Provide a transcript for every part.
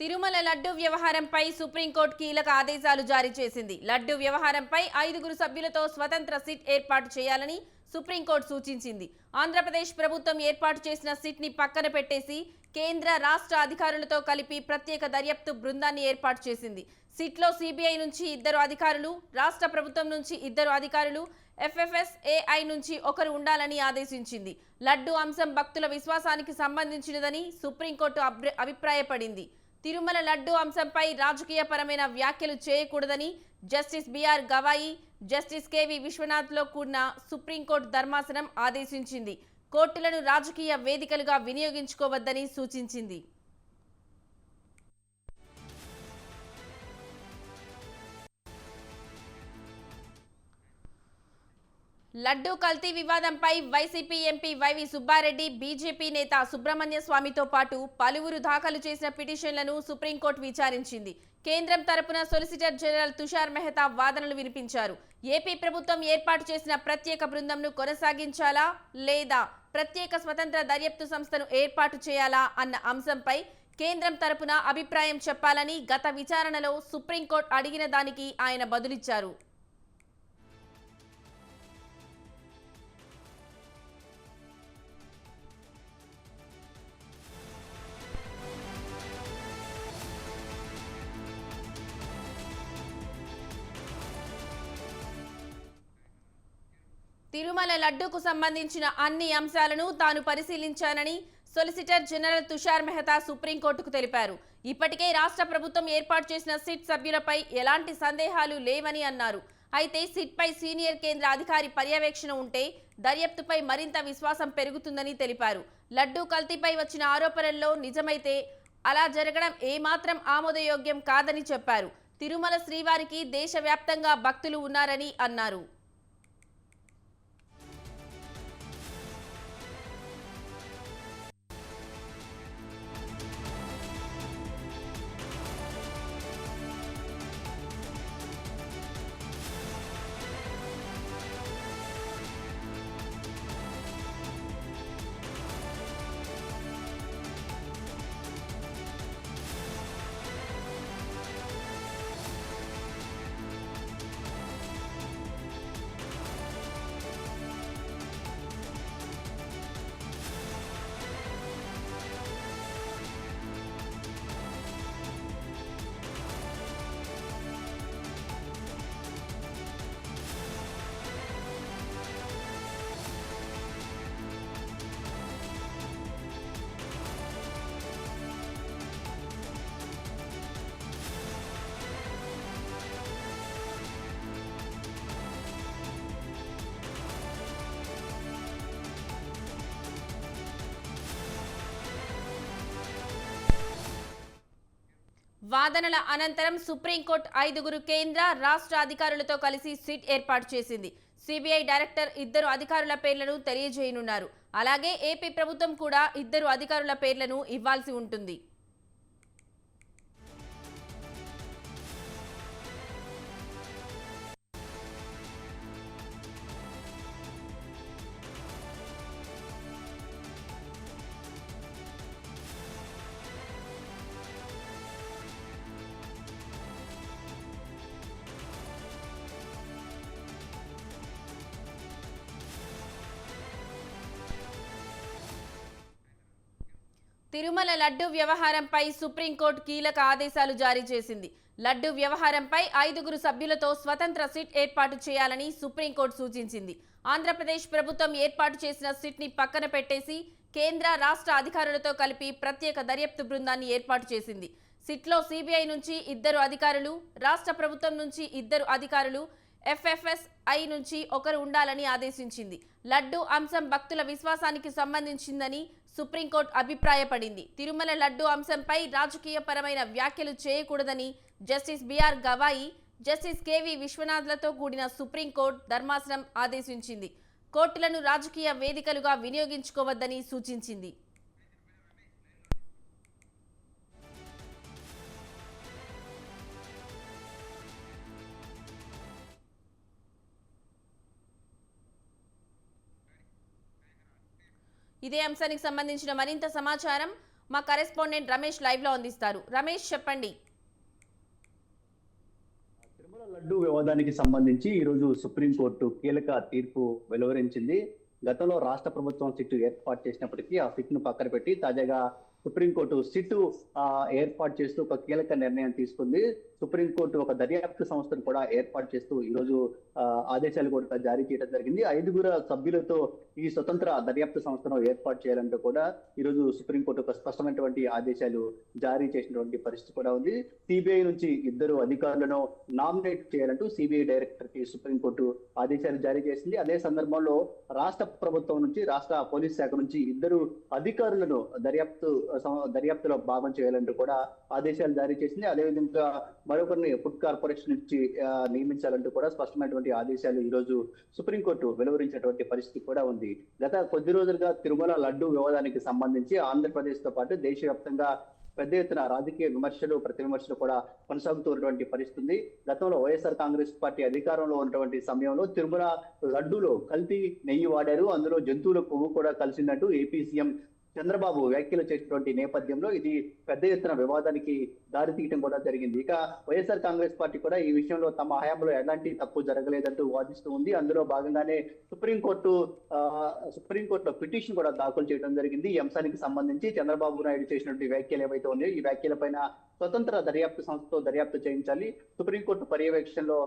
తిరుమల లడ్డు వ్యవహారంపై సుప్రీంకోర్టు కీలక ఆదేశాలు జారీ చేసింది. లడ్డు వ్యవహారంపై 5 సభ్యులతో స్వతంత్ర సిట్ ఏర్పాటు చేయాలని సుప్రీంకోర్టు సూచించింది. ఆంధ్రప్రదేశ్ ప్రభుత్వం ఏర్పాటు చేసిన సిట్ ని పక్కన పెట్టేసి కేంద్ర రాష్ట్ర అధికారులతో కలిపి ప్రత్యేక దర్యాప్తు బృందాన్ని ఏర్పాటు చేసింది. సిట్లో సిబిఐ నుంచి 2 అధికారులు, రాష్ట్ర ప్రభుత్వం నుంచి 2 అధికారులు, FFSAI నుంచి 1 ఉండాలని ఆదేశించింది. లడ్డు అంశం భక్తుల విశ్వాసానికి సంబంధించినదని సుప్రీంకోర్టు అభిప్రాయపడింది. తిరుమల లడ్డు అంశంపై రాజకీయపరమైన వ్యాఖ్యలు చేయకూడదని justice B R Gavai, justice K V విశ్వనాథ్లో కూడిన సుప్రీంకోర్టు ధర్మాసనం ఆదేశించింది. కోర్టులను రాజకీయ వేదికలుగా వినియోగించుకోవద్దని సూచించింది. లడ్డు కల్తీ వివాదంపై వైసీపీ ఎంపీ వైవి సుబ్బారెడ్డి, బీజేపీ నేత సుబ్రహ్మణ్య స్వామితో పాటు పలువురు దాఖలు చేసిన పిటిషన్లను సుప్రీంకోర్టు విచారించింది. కేంద్రం తరపున సొలిసిటర్ జనరల్ తుషార్ మెహతా వాదనలు వినిపించారు. ఏపీ ప్రభుత్వం ఏర్పాటు చేసిన ప్రత్యేక బృందంను కొనసాగించాలా లేదా ప్రత్యేక స్వతంత్ర దర్యాప్తు సంస్థను ఏర్పాటు చేయాలా అన్న అంశంపై కేంద్రం తరపున అభిప్రాయం చెప్పాలని గత విచారణలో సుప్రీంకోర్టు అడిగిన దానికి ఆయన బదులిచ్చారు. తిరుమల లడ్డూకు సంబంధించిన అన్ని అంశాలను తాను పరిశీలించానని సొలిసిటర్ జనరల్ తుషార్ మెహతా సుప్రీంకోర్టుకు తెలిపారు. ఇప్పటికే రాష్ట్ర ప్రభుత్వం ఏర్పాటు చేసిన సిట్ సభ్యులపై ఎలాంటి సందేహాలు లేవని అన్నారు. అయితే సిట్ పై సీనియర్ కేంద్ర అధికారి పర్యవేక్షణ ఉంటే దర్యాప్తుపై మరింత విశ్వాసం పెరుగుతుందని తెలిపారు. లడ్డూ కల్తీపై వచ్చిన ఆరోపణల్లో నిజమైతే అలా జరగడం ఏమాత్రం ఆమోదయోగ్యం కాదని చెప్పారు. తిరుమల శ్రీవారికి దేశవ్యాప్తంగా భక్తులు ఉన్నారని అన్నారు. వాదనల అనంతరం సుప్రీంకోర్టు 5 కేంద్ర రాష్ట్ర అధికారులతో కలిసి సిట్ ఏర్పాటు చేసింది. సిబిఐ డైరెక్టర్ 2 అధికారుల పేర్లను తెలియజేయనున్నారు. అలాగే ఏపీ ప్రభుత్వం కూడా 2 అధికారుల పేర్లను ఇవ్వాల్సి ఉంటుంది. తిరుమల లడ్డు వ్యవహారంపై సుప్రీంకోర్టు కీలక ఆదేశాలు జారీ చేసింది. లడ్డు వ్యవహారంపై 5 సభ్యులతో స్వతంత్ర సిట్ ఏర్పాటు చేయాలని సుప్రీంకోర్టు సూచించింది. ఆంధ్రప్రదేశ్ ప్రభుత్వం ఏర్పాటు చేసిన సిట్ ని పక్కన పెట్టేసి కేంద్ర రాష్ట్ర అధికారులతో కలిపి ప్రత్యేక దర్యాప్తు బృందాన్ని ఏర్పాటు చేసింది. సిట్లో సిబిఐ నుంచి 2 అధికారులు, రాష్ట్ర ప్రభుత్వం నుంచి 2 అధికారులు, FFSI నుంచి 1 ఉండాలని ఆదేశించింది. లడ్డు అంశం భక్తుల విశ్వాసానికి సంబంధించిందని సుప్రీంకోర్టు అభిప్రాయపడింది. తిరుమల లడ్డు అంశంపై రాజకీయపరమైన వ్యాఖ్యలు చేయకూడదని justice B R Gavai, justice K V విశ్వనాథ్లతో కూడిన సుప్రీంకోర్టు ధర్మాసనం ఆదేశించింది. కోర్టులను రాజకీయ వేదికలుగా వినియోగించుకోవద్దని సూచించింది. ఇదే అంశానికి సంబంధించిన మరింత సమాచారం మా కరెస్పాండెంట్ రమేష్ లైవ్ లో అందిస్తారు. రమేష్ చెప్పండి. తిరుమల లడ్డు వివాదానికి సంబంధించి ఈరోజు సుప్రీంకోర్టు కీలక తీర్పు వెలువరించింది. గతంలో రాష్ట్ర ప్రభుత్వం సిట్టు ఏర్పాటు చేసినప్పటికీ ఆ సిట్ ను పక్కన పెట్టి తాజాగా సుప్రీంకోర్టు సిట్టు ఏర్పాటు చేస్తూ ఒక కీలక నిర్ణయం తీసుకుంది. సుప్రీంకోర్టు ఒక దర్యాప్తు సంస్థను కూడా ఏర్పాటు చేస్తూ ఈరోజు ఆదేశాలు కూడా జారీ చేయడం జరిగింది. 5 సభ్యులతో ఈ స్వతంత్ర దర్యాప్తు సంస్థను ఏర్పాటు చేయాలంటూ కూడా ఈరోజు సుప్రీంకోర్టు ఒక స్పష్టమైనటువంటి ఆదేశాలు జారీ చేసినటువంటి పరిస్థితి కూడా ఉంది. సిబిఐ నుంచి 2 అధికారులను నామినేట్ చేయాలంటూ సిబిఐ డైరెక్టర్ కి సుప్రీంకోర్టు ఆదేశాలు జారీ చేసింది. అదే సందర్భంలో రాష్ట్ర ప్రభుత్వం నుంచి, రాష్ట్ర పోలీస్ శాఖ నుంచి 2 అధికారులను దర్యాప్తులో భాగం చేయాలంటూ కూడా ఆదేశాలు జారీ చేసింది. అదేవిధంగా మరొకరిని ఫుడ్ కార్పొరేషన్ నుంచి నియమించాలంటూ కూడా స్పష్టమైనటువంటి ఆదేశాలు ఈ రోజు సుప్రీంకోర్టు వెలువరించినటువంటి పరిస్థితి కూడా ఉంది. గత కొద్ది రోజులుగా తిరుమల లడ్డు వివాదానికి సంబంధించి ఆంధ్రప్రదేశ్ తో పాటు దేశవ్యాప్తంగా పెద్ద ఎత్తున రాజకీయ విమర్శలు, ప్రతి విమర్శలు కూడా కొనసాగుతున్నటువంటి పరిస్థితి. గతంలో వైఎస్ఆర్ కాంగ్రెస్ పార్టీ అధికారంలో ఉన్నటువంటి సమయంలో తిరుమల లడ్డూలో కల్తీ నెయ్యి వాడారు, అందులో జంతువుల కొవ్వు కూడా కలిసిందంటూ ఏపీ సీఎం చంద్రబాబు వ్యాఖ్యలు చేసినటువంటి నేపథ్యంలో ఇది పెద్ద ఎత్తున వివాదానికి దారితీయడం కూడా జరిగింది. ఇక వైఎస్ఆర్ కాంగ్రెస్ పార్టీ కూడా ఈ విషయంలో తమ హయాంలో ఎలాంటి తప్పు జరగలేదంటూ వాదిస్తూ ఉంది. అందులో భాగంగానే సుప్రీంకోర్టులో పిటిషన్ కూడా దాఖలు చేయడం జరిగింది. ఈ అంశానికి సంబంధించి చంద్రబాబు నాయుడు చేసినటువంటి వ్యాఖ్యలు ఏవైతే ఉన్నాయో ఈ వ్యాఖ్యలపైన స్వతంత్ర దర్యాప్తు సంస్థతో దర్యాప్తు చేయించాలి, సుప్రీంకోర్టు పర్యవేక్షణలో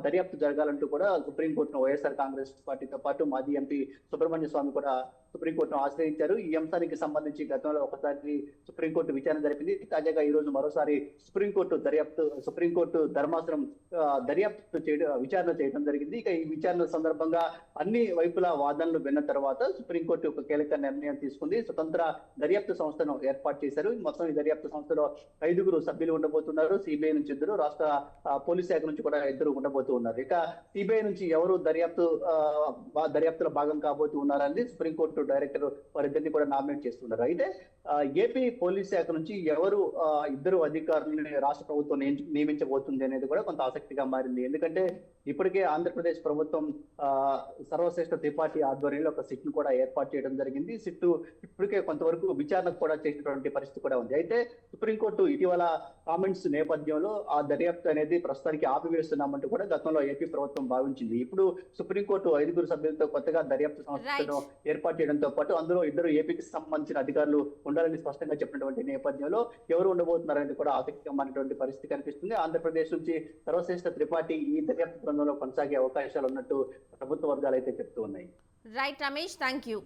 దర్యాప్తు జరగాలంటూ కూడా సుప్రీంకోర్టును వైఎస్ఆర్ కాంగ్రెస్ పార్టీతో పాటు మాజీ ఎంపీ సుబ్రహ్మణ్య స్వామి కూడా సుప్రీంకోర్టును ఆశ్రయించారు. ఈ అంశానికి సంబంధించి గతంలో ఒకసారి సుప్రీంకోర్టు విచారణ జరిపింది. తాజాగా ఈ రోజు మరోసారి సుప్రీంకోర్టు ధర్మాసనం విచారణ చేయడం జరిగింది. ఇక ఈ విచారణ సందర్భంగా అన్ని వైపుల వాదనలు విన్న తర్వాత సుప్రీంకోర్టు ఒక కీలక నిర్ణయం తీసుకుంది. స్వతంత్ర దర్యాప్తు సంస్థను ఏర్పాటు చేశారు. మొత్తం ఈ దర్యాప్తు సంస్థలో 5 సభ్యులు ఉండబోతున్నారు. సిబిఐ నుంచి 2, రాష్ట్ర పోలీస్ శాఖ నుంచి కూడా 2 ఉండబోతున్నారు. ఇక సిబిఐ నుంచి ఎవరు దర్యాప్తులో భాగం కాబోతూ ఉన్నారని సుప్రీంకోర్టు డైరెక్టర్ వారిద్దరిని కూడా నామినేట్ చేస్తున్నారు. అయితే ఏపీ పోలీస్ శాఖ నుంచి ఎవరు 2 అధికారులను రాష్ట్ర ప్రభుత్వం నియమించబోతుంది అనేది కూడా కొంత ఆసక్తిగా మారింది. ఎందుకంటే ఇప్పటికే ఆంధ్రప్రదేశ్ ప్రభుత్వం సర్వశ్రేష్ఠ త్రిపాఠి ఆధ్వర్యంలో ఒక సిట్ ను కూడా ఏర్పాటు చేయడం జరిగింది. సిట్ ఇప్పటికే కొంతవరకు విచారణ కూడా చేసినటువంటి పరిస్థితి కూడా ఉంది. అయితే సుప్రీంకోర్టు ఇటీవల కామెంట్స్ నేపథ్యంలో ఆ దర్యాప్తు అనేది ప్రస్తుతానికి ఆపివేస్తున్నామంటూ కూడా గతంలో ఏపీ ప్రభుత్వం భావించింది. ఇప్పుడు సుప్రీంకోర్టు 5 సభ్యులతో కొత్తగా దర్యాప్తు సంస్థను ఏర్పాటు చేయడంతో పాటు అందులో 2 ఏపీకి సంబంధించిన అధికారులు ఉండాలని స్పష్టంగా చెప్పినటువంటి నేపథ్యంలో ఎవరు ఉండబోతున్నారనేది కూడా ఆసక్తికరమైనటువంటి పరిస్థితి కనిపిస్తుంది. ఆంధ్రప్రదేశ్ నుంచి సర్వశ్రేష్ఠ త్రిపాఠి ఈ దర్యాప్తు బృందంలో కొనసాగే అవకాశాలు ఉన్నట్టు ప్రభుత్వ వర్గాలు అయితే చెప్తూ ఉన్నాయి. Right Ramesh, thank you.